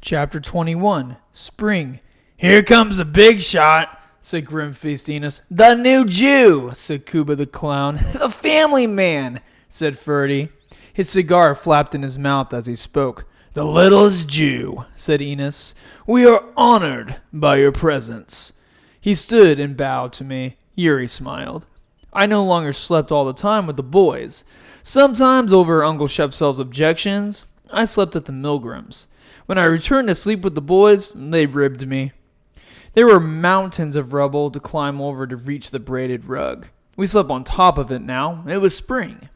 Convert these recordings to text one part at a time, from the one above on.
Chapter 21, Spring. "Here comes the big shot," said grim-faced Enos. "The new Jew," said Kuba the clown. "The family man," said Ferdy. His cigar flapped in his mouth as he spoke. "The littlest Jew," said Enos. "We are honored by your presence." He stood and bowed to me. Yuri smiled. I no longer slept all the time with the boys. Sometimes, over Uncle Shepsel's objections, I slept at the Milgrams. When I returned to sleep with the boys, they ribbed me. There were mountains of rubble to climb over to reach the braided rug. We slept on top of it now. It was spring.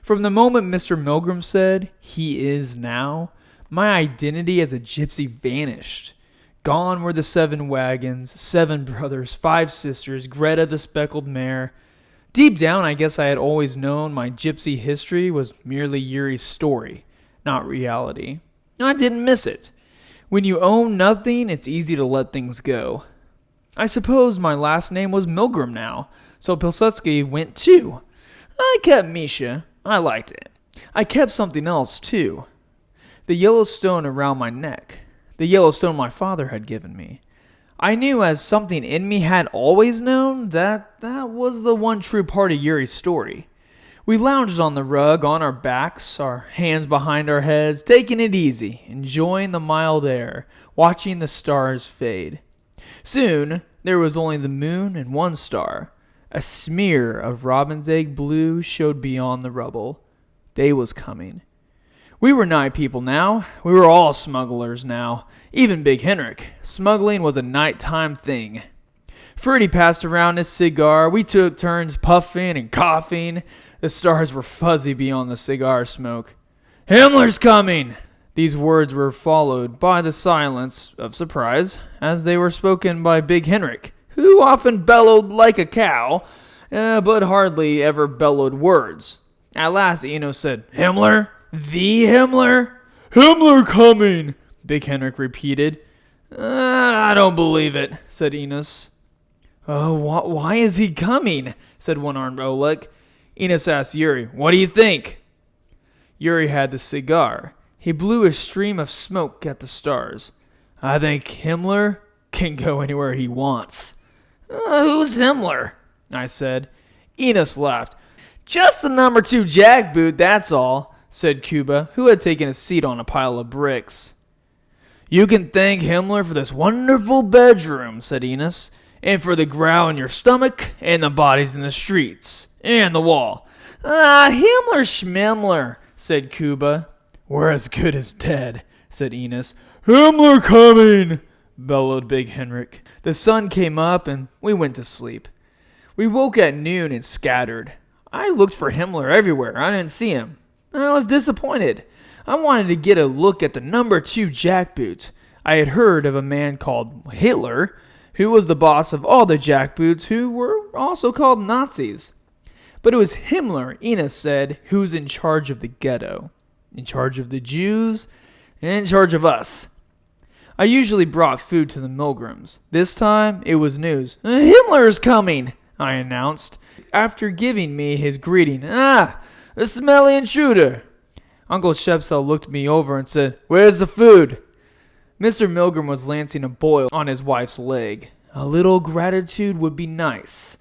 From the moment Mr. Milgram said, "He is now," my identity as a gypsy vanished. Gone were the 7 wagons, 7 brothers, 5 sisters, Greta the speckled mare. Deep down, I guess I had always known my gypsy history was merely Yuri's story, not reality. I didn't miss it. When you own nothing, it's easy to let things go. I suppose my last name was Milgram now, so Pilsudski went too. I kept Misha. I liked it. I kept something else too. The yellow stone around my neck. The yellow stone my father had given me. I knew, as something in me had always known, that was the one true part of Yuri's story. We lounged on the rug, on our backs, our hands behind our heads, taking it easy, enjoying the mild air, watching the stars fade. Soon, there was only the moon and 1 star. A smear of robin's egg blue showed beyond the rubble. Day was coming. We were night people now. We were all smugglers now. Even Big Henrik. Smuggling was a nighttime thing. Ferdy passed around his cigar. We took turns puffing and coughing. The stars were fuzzy beyond the cigar smoke. "Himmler's coming!" These words were followed by the silence of surprise, as they were spoken by Big Henrik, who often bellowed like a cow, but hardly ever bellowed words. At last Enos said, "Himmler? The Himmler?" "Himmler coming," Big Henrik repeated. "I don't believe it," said Enos. "Oh, why is he coming?" said one-armed Oleg. Enos asked Yuri, "What do you think?" Yuri had the cigar. He blew a stream of smoke at the stars. "I think Himmler can go anywhere he wants." "Who's Himmler?" I said. Enos laughed. "Just the number 2 jackboot, that's all," said Kuba, who had taken a seat on a pile of bricks. "You can thank Himmler for this wonderful bedroom," said Enos, "and for the growl in your stomach, and the bodies in the streets, and the wall." "Himmler schmemmler," said Kuba. "We're as good as dead," said Enos. "Himmler coming," bellowed Big Henrik. The sun came up, and we went to sleep. We woke at noon and scattered. I looked for Himmler everywhere. I didn't see him. I was disappointed. I wanted to get a look at the number 2 jackboot. I had heard of a man called Hitler, who was the boss of all the jackboots, who were also called Nazis. But it was Himmler, Enos said, who's in charge of the ghetto, in charge of the Jews, and in charge of us. I usually brought food to the Milgrams. This time, it was news. "Himmler is coming," I announced, after giving me his greeting. "A smelly intruder." Uncle Shepsel looked me over and said, "Where's the food?" Mr. Milgram was lancing a boil on his wife's leg. "A little gratitude would be nice."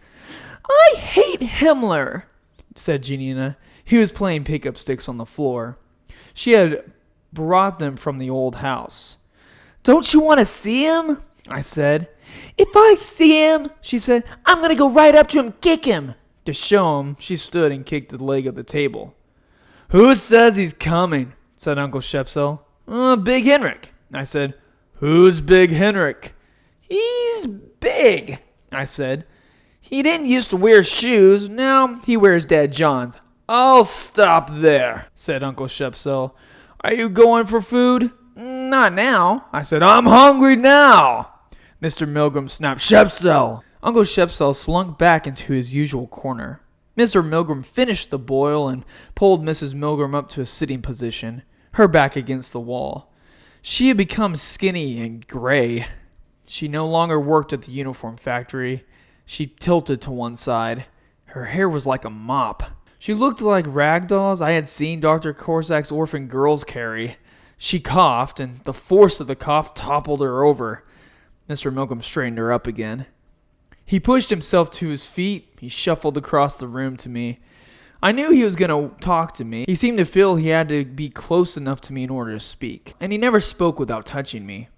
"I hate Himmler," said Janina. He was playing pickup sticks on the floor. She had brought them from the old house. "Don't you want to see him?" I said. "If I see him," she said, "I'm going to go right up to him and kick him." To show him, she stood and kicked the leg of the table. "Who says he's coming?" said Uncle Shepsel. "Big Henrik." I said. "Who's Big Henrik?" "He's big," I said. "He didn't used to wear shoes. Now he wears Dad John's." "I'll stop there," said Uncle Shepsel. "Are you going for food?" "Not now," I said. "I'm hungry now." Mr. Milgram snapped, "Shepsel!" Uncle Shepsel slunk back into his usual corner. Mr. Milgram finished the boil and pulled Mrs. Milgram up to a sitting position, her back against the wall. She had become skinny and gray. She no longer worked at the uniform factory. She tilted to one side. Her hair was like a mop. She looked like rag dolls I had seen Dr. Korsak's orphan girls carry. She coughed, and the force of the cough toppled her over. Mr. Milgram straightened her up again. He pushed himself to his feet. He shuffled across the room to me. I knew he was going to talk to me. He seemed to feel he had to be close enough to me in order to speak, and he never spoke without touching me.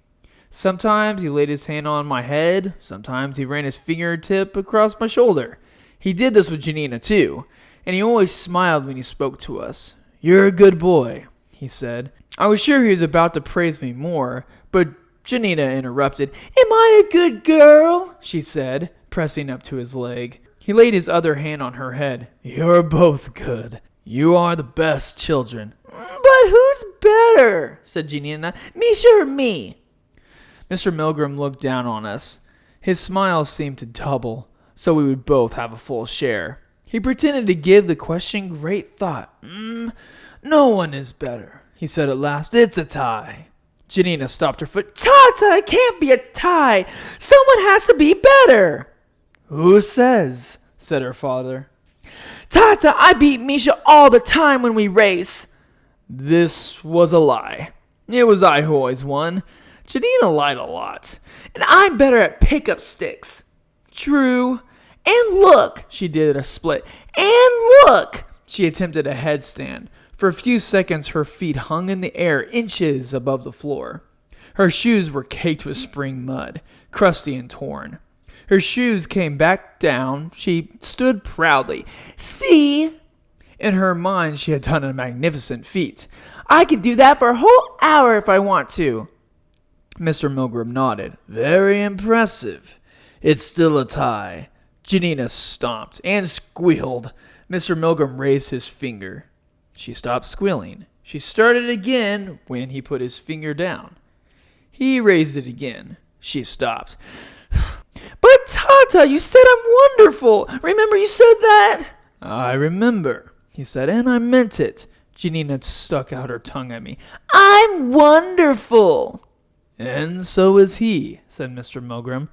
Sometimes he laid his hand on my head. Sometimes he ran his fingertip across my shoulder. He did this with Janina, too, and he always smiled when he spoke to us. "You're a good boy," he said. I was sure he was about to praise me more, but Janina interrupted. "Am I a good girl?" she said, pressing up to his leg. He laid his other hand on her head. "You're both good. You are the best children." "But who's better?" said Janina. "Misha or me?" Mr. Milgram looked down on us. His smile seemed to double, so we would both have a full share. He pretended to give the question great thought. "No one is better," he said at last. "It's a tie." Janina stopped her foot. "Tata, it can't be a tie. Someone has to be better." "Who says?" said her father. "Tata, I beat Misha all the time when we race." This was a lie. It was I who always won. Janina lied a lot. "And I'm better at pickup sticks." "True. And look," she did a split. "And look." She attempted a headstand. For a few seconds, her feet hung in the air inches above the floor. Her shoes were caked with spring mud, crusty and torn. Her shoes came back down. She stood proudly. "See?" In her mind, she had done a magnificent feat. "I can do that for a whole hour if I want to." Mr. Milgram nodded. "Very impressive. It's still a tie." Janina stomped and squealed. Mr. Milgram raised his finger. She stopped squealing. She started again when he put his finger down. He raised it again. She stopped. "But Tata, you said I'm wonderful. Remember you said that?" "I remember," he said, "and I meant it." Janina stuck out her tongue at me. "I'm wonderful." "And so is he," said Mr. Milgram.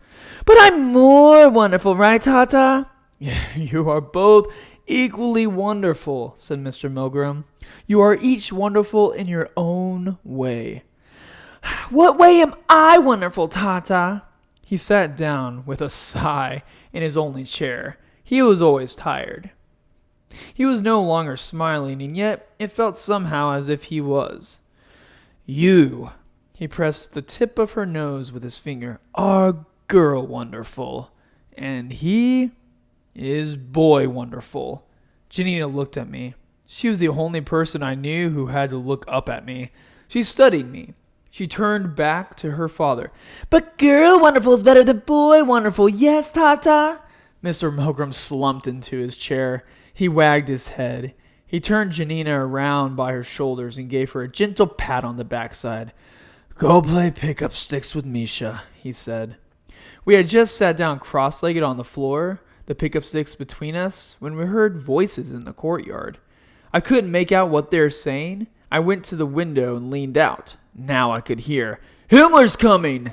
"But I'm more wonderful, right, Tata?" "You are both equally wonderful," said Mr. Milgram. "You are each wonderful in your own way." "What way am I wonderful, Tata?" He sat down with a sigh in his only chair. He was always tired. He was no longer smiling, and yet it felt somehow as if he was. "You," he pressed the tip of her nose with his finger, "are girl wonderful, and he is boy wonderful." Janina looked at me. She was the only person I knew who had to look up at me. She studied me. She turned back to her father. "But girl wonderful is better than boy wonderful, yes, Tata?" Mr. Milgram slumped into his chair. He wagged his head. He turned Janina around by her shoulders and gave her a gentle pat on the backside. "Go play pickup sticks with Misha," he said. We had just sat down cross-legged on the floor, the pickup sticks between us, when we heard voices in the courtyard. I couldn't make out what they were saying. I went to the window and leaned out. Now I could hear, "Himmler's coming!"